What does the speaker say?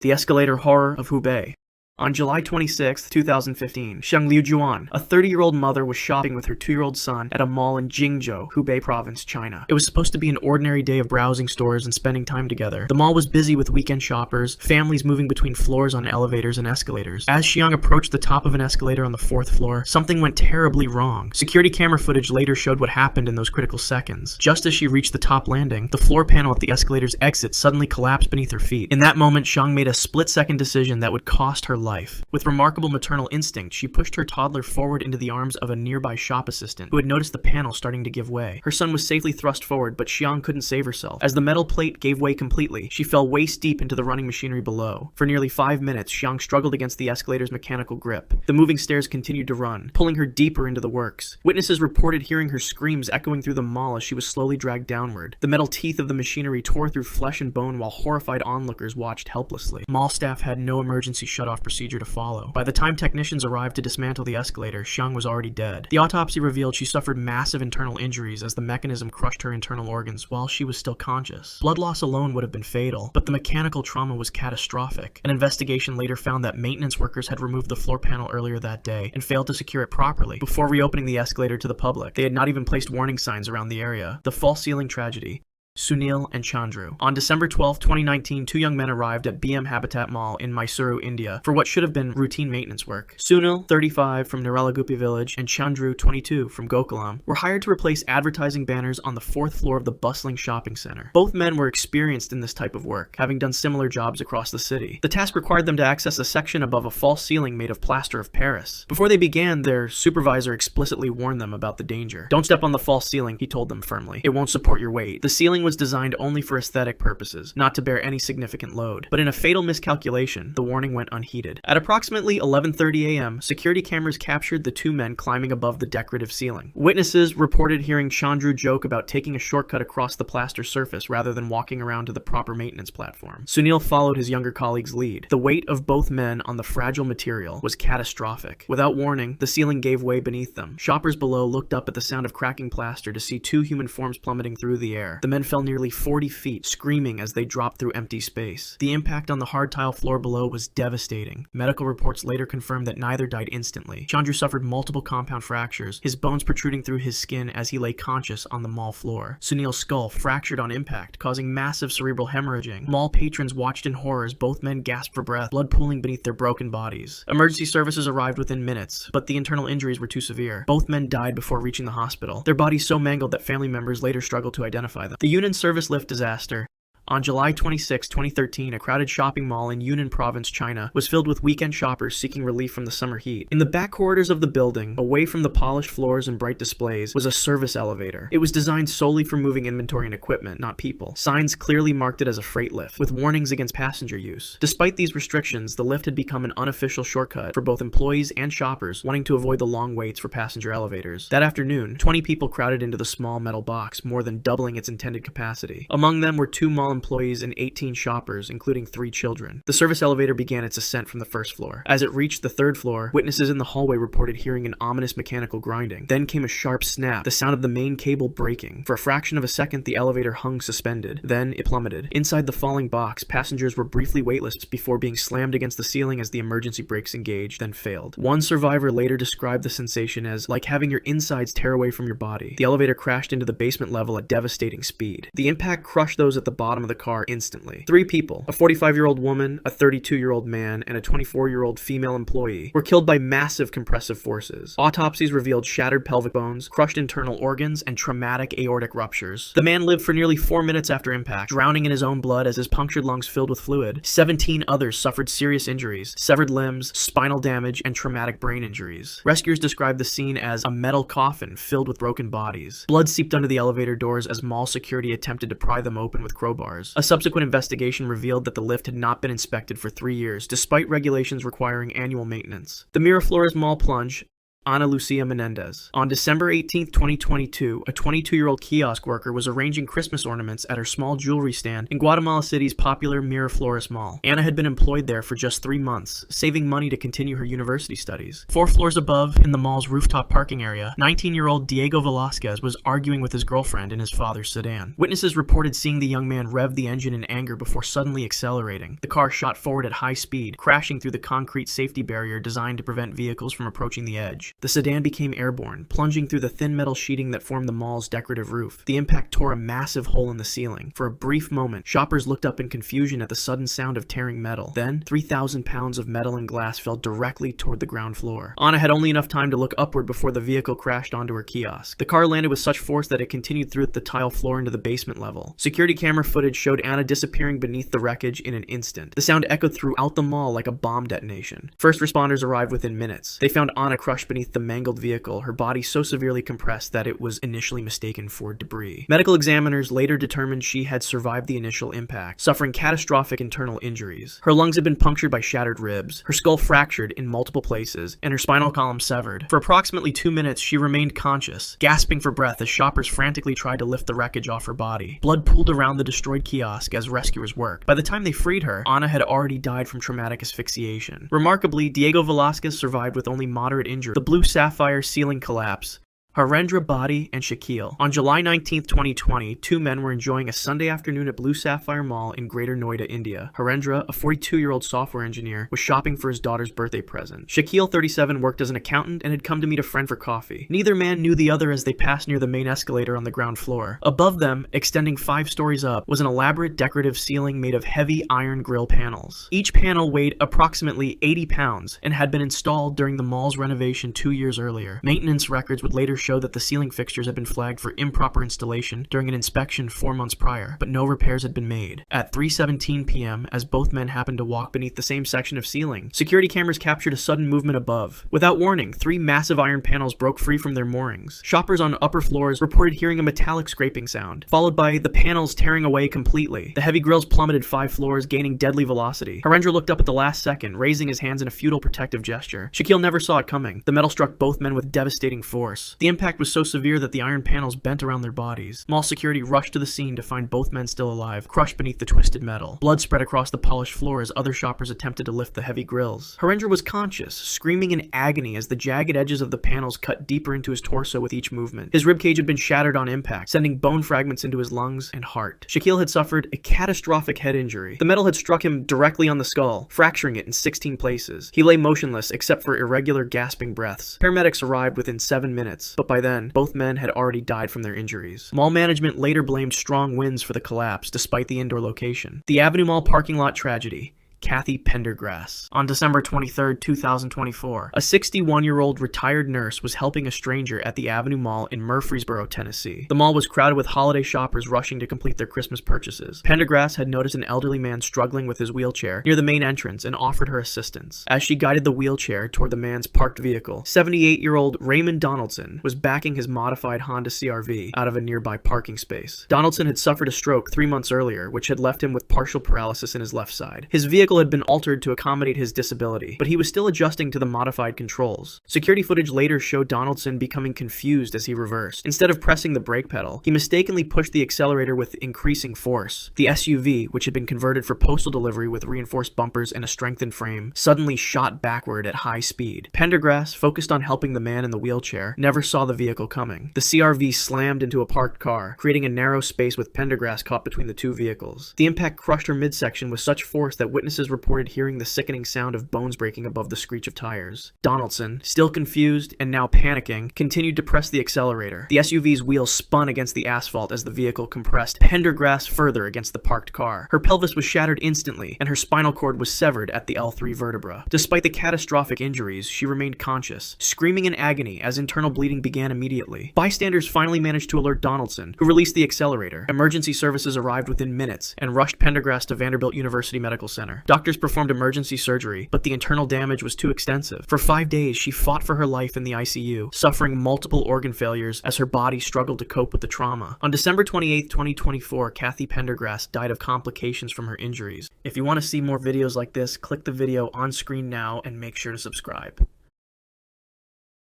The Escalator Horror of Hubei. On July 26, 2015, Sheng Liujuan, a 30-year-old mother, was shopping with her 2-year-old son at a mall in Jingzhou, Hubei province, China. It was supposed to be an ordinary day of browsing stores and spending time together. The mall was busy with weekend shoppers, families moving between floors on elevators and escalators. As Xiang approached the top of an escalator on the 4th floor, something went terribly wrong. Security camera footage later showed what happened in those critical seconds. Just as she reached the top landing, the floor panel at the escalator's exit suddenly collapsed beneath her feet. In that moment, Xiang made a split-second decision that would cost her life. With remarkable maternal instinct, she pushed her toddler forward into the arms of a nearby shop assistant, who had noticed the panel starting to give way. Her son was safely thrust forward, but Xiang couldn't save herself. As the metal plate gave way completely, she fell waist deep into the running machinery below. For nearly 5 minutes, Xiang struggled against the escalator's mechanical grip. The moving stairs continued to run, pulling her deeper into the works. Witnesses reported hearing her screams echoing through the mall as she was slowly dragged downward. The metal teeth of the machinery tore through flesh and bone while horrified onlookers watched helplessly. Mall staff had no emergency shutoff procedure to follow. By the time technicians arrived to dismantle the escalator, Xiang was already dead. The autopsy revealed she suffered massive internal injuries as the mechanism crushed her internal organs while she was still conscious. Blood loss alone would have been fatal, but the mechanical trauma was catastrophic. An investigation later found that maintenance workers had removed the floor panel earlier that day and failed to secure it properly before reopening the escalator to the public. They had not even placed warning signs around the area. The false ceiling tragedy. Sunil and Chandru. On December 12, 2019, 2 young men arrived at BM Habitat Mall in Mysuru, India, for what should have been routine maintenance work. Sunil, 35, from Niralagupi village, and Chandru, 22, from Gokulam, were hired to replace advertising banners on the 4th floor of the bustling shopping center. Both men were experienced in this type of work, having done similar jobs across the city. The task required them to access a section above a false ceiling made of plaster of Paris. Before they began, their supervisor explicitly warned them about the danger. "Don't step on the false ceiling," he told them firmly. "It won't support your weight." The ceiling was designed only for aesthetic purposes, not to bear any significant load. But in a fatal miscalculation, the warning went unheeded. At approximately 11:30 a.m., security cameras captured the 2 men climbing above the decorative ceiling. Witnesses reported hearing Chandru joke about taking a shortcut across the plaster surface rather than walking around to the proper maintenance platform. Sunil followed his younger colleague's lead. The weight of both men on the fragile material was catastrophic. Without warning, the ceiling gave way beneath them. Shoppers below looked up at the sound of cracking plaster to see 2 human forms plummeting through the air. The men fell nearly 40 feet, screaming as they dropped through empty space. The impact on the hard tile floor below was devastating. Medical reports later confirmed that neither died instantly. Chandru suffered multiple compound fractures, his bones protruding through his skin as he lay conscious on the mall floor. Sunil's skull fractured on impact, causing massive cerebral hemorrhaging. Mall patrons watched in horror as both men gasped for breath, blood pooling beneath their broken bodies. Emergency services arrived within minutes, but the internal injuries were too severe. Both men died before reaching the hospital, their bodies so mangled that family members later struggled to identify them. The Yunnan service lift disaster. On July 26, 2013, a crowded shopping mall in Yunnan province, China, was filled with weekend shoppers seeking relief from the summer heat. In the back corridors of the building, away from the polished floors and bright displays, was a service elevator. It was designed solely for moving inventory and equipment, not people. Signs clearly marked it as a freight lift, with warnings against passenger use. Despite these restrictions, the lift had become an unofficial shortcut for both employees and shoppers wanting to avoid the long waits for passenger elevators. That afternoon, 20 people crowded into the small metal box, more than doubling its intended capacity. Among them were 2 mall employees and 18 shoppers, including 3 children. The service elevator began its ascent from the 1st floor. As it reached the 3rd floor, witnesses in the hallway reported hearing an ominous mechanical grinding. Then came a sharp snap, the sound of the main cable breaking. For a fraction of a second, the elevator hung suspended. Then it plummeted. Inside the falling box, passengers were briefly weightless before being slammed against the ceiling as the emergency brakes engaged, then failed. One survivor later described the sensation as like having your insides tear away from your body. The elevator crashed into the basement level at devastating speed. The impact crushed those at the bottom of the car instantly. 3 people, a 45-year-old woman, a 32-year-old man, and a 24-year-old female employee, were killed by massive compressive forces. Autopsies revealed shattered pelvic bones, crushed internal organs, and traumatic aortic ruptures. The man lived for nearly 4 minutes after impact, drowning in his own blood as his punctured lungs filled with fluid. 17 others suffered serious injuries, severed limbs, spinal damage, and traumatic brain injuries. Rescuers described the scene as a metal coffin filled with broken bodies. Blood seeped under the elevator doors as mall security attempted to pry them open with crowbars. A subsequent investigation revealed that the lift had not been inspected for 3 years, despite regulations requiring annual maintenance. The Miraflores Mall Plunge Ana Lucia Menendez. On December 18, 2022, a 22-year-old kiosk worker was arranging Christmas ornaments at her small jewelry stand in Guatemala City's popular Miraflores mall. Ana had been employed there for just 3 months, saving money to continue her university studies. 4 floors above, in the mall's rooftop parking area, 19-year-old Diego Velasquez was arguing with his girlfriend in his father's sedan. Witnesses reported seeing the young man rev the engine in anger before suddenly accelerating. The car shot forward at high speed, crashing through the concrete safety barrier designed to prevent vehicles from approaching the edge. The sedan became airborne, plunging through the thin metal sheeting that formed the mall's decorative roof. The impact tore a massive hole in the ceiling. For a brief moment, shoppers looked up in confusion at the sudden sound of tearing metal. Then, 3,000 pounds of metal and glass fell directly toward the ground floor. Ana had only enough time to look upward before the vehicle crashed onto her kiosk. The car landed with such force that it continued through the tile floor into the basement level. Security camera footage showed Ana disappearing beneath the wreckage in an instant. The sound echoed throughout the mall like a bomb detonation. First responders arrived within minutes. They found Ana crushed beneath the mangled vehicle, her body so severely compressed that it was initially mistaken for debris. Medical examiners later determined she had survived the initial impact, suffering catastrophic internal injuries. Her lungs had been punctured by shattered ribs, her skull fractured in multiple places, and her spinal column severed. For approximately 2 minutes, she remained conscious, gasping for breath as shoppers frantically tried to lift the wreckage off her body. Blood pooled around the destroyed kiosk as rescuers worked. By the time they freed her, Ana had already died from traumatic asphyxiation. Remarkably, Diego Velasquez survived with only moderate injury. The blue Sapphire ceiling collapse, Harendra Body and Shakil. On July 19, 2020, 2 men were enjoying a Sunday afternoon at Blue Sapphire Mall in Greater Noida, India. Harendra, a 42-year-old software engineer, was shopping for his daughter's birthday present. Shakil, 37, worked as an accountant and had come to meet a friend for coffee. Neither man knew the other as they passed near the main escalator on the ground floor. Above them, extending 5 stories up, was an elaborate decorative ceiling made of heavy iron grill panels. Each panel weighed approximately 80 pounds and had been installed during the mall's renovation 2 years earlier. Maintenance records would later show that the ceiling fixtures had been flagged for improper installation during an inspection 4 months prior, but no repairs had been made. At 3:17 p.m., as both men happened to walk beneath the same section of ceiling, security cameras captured a sudden movement above. Without warning, 3 massive iron panels broke free from their moorings. Shoppers on upper floors reported hearing a metallic scraping sound, followed by the panels tearing away completely. The heavy grills plummeted 5 floors, gaining deadly velocity. Harendra looked up at the last second, raising his hands in a futile protective gesture. Shakil never saw it coming. The metal struck both men with devastating force. The impact was so severe that the iron panels bent around their bodies. Mall security rushed to the scene to find both men still alive, crushed beneath the twisted metal. Blood spread across the polished floor as other shoppers attempted to lift the heavy grills. Harendra was conscious, screaming in agony as the jagged edges of the panels cut deeper into his torso with each movement. His ribcage had been shattered on impact, sending bone fragments into his lungs and heart. Shakil had suffered a catastrophic head injury. The metal had struck him directly on the skull, fracturing it in 16 places. He lay motionless except for irregular gasping breaths. Paramedics arrived within 7 minutes, but by then, both men had already died from their injuries. Mall management later blamed strong winds for the collapse, despite the indoor location. The Avenue Mall parking lot tragedy. Kathy Pendergrass. On December 23, 2024, a 61-year-old retired nurse was helping a stranger at the Avenue Mall in Murfreesboro, Tennessee. The mall was crowded with holiday shoppers rushing to complete their Christmas purchases. Pendergrass had noticed an elderly man struggling with his wheelchair near the main entrance and offered her assistance. As she guided the wheelchair toward the man's parked vehicle, 78-year-old Raymond Donaldson was backing his modified Honda CR-V out of a nearby parking space. Donaldson had suffered a stroke 3 months earlier, which had left him with partial paralysis in his left side. His vehicle had been altered to accommodate his disability, but he was still adjusting to the modified controls. Security footage later showed Donaldson becoming confused as he reversed. Instead of pressing the brake pedal, he mistakenly pushed the accelerator with increasing force. The SUV, which had been converted for postal delivery with reinforced bumpers and a strengthened frame, suddenly shot backward at high speed. Pendergrass, focused on helping the man in the wheelchair, never saw the vehicle coming. The CR-V slammed into a parked car, creating a narrow space with Pendergrass caught between the 2 vehicles. The impact crushed her midsection with such force that witnesses reported hearing the sickening sound of bones breaking above the screech of tires. Donaldson, still confused and now panicking, continued to press the accelerator. The SUV's wheels spun against the asphalt as the vehicle compressed Pendergrass further against the parked car. Her pelvis was shattered instantly, and her spinal cord was severed at the L3 vertebra. Despite the catastrophic injuries, she remained conscious, screaming in agony as internal bleeding began immediately. Bystanders finally managed to alert Donaldson, who released the accelerator. Emergency services arrived within minutes and rushed Pendergrass to Vanderbilt University Medical Center. Doctors performed emergency surgery, but the internal damage was too extensive. For 5 days, she fought for her life in the ICU, suffering multiple organ failures as her body struggled to cope with the trauma. On December 28, 2024, Kathy Pendergrass died of complications from her injuries. If you want to see more videos like this, click the video on screen now and make sure to subscribe.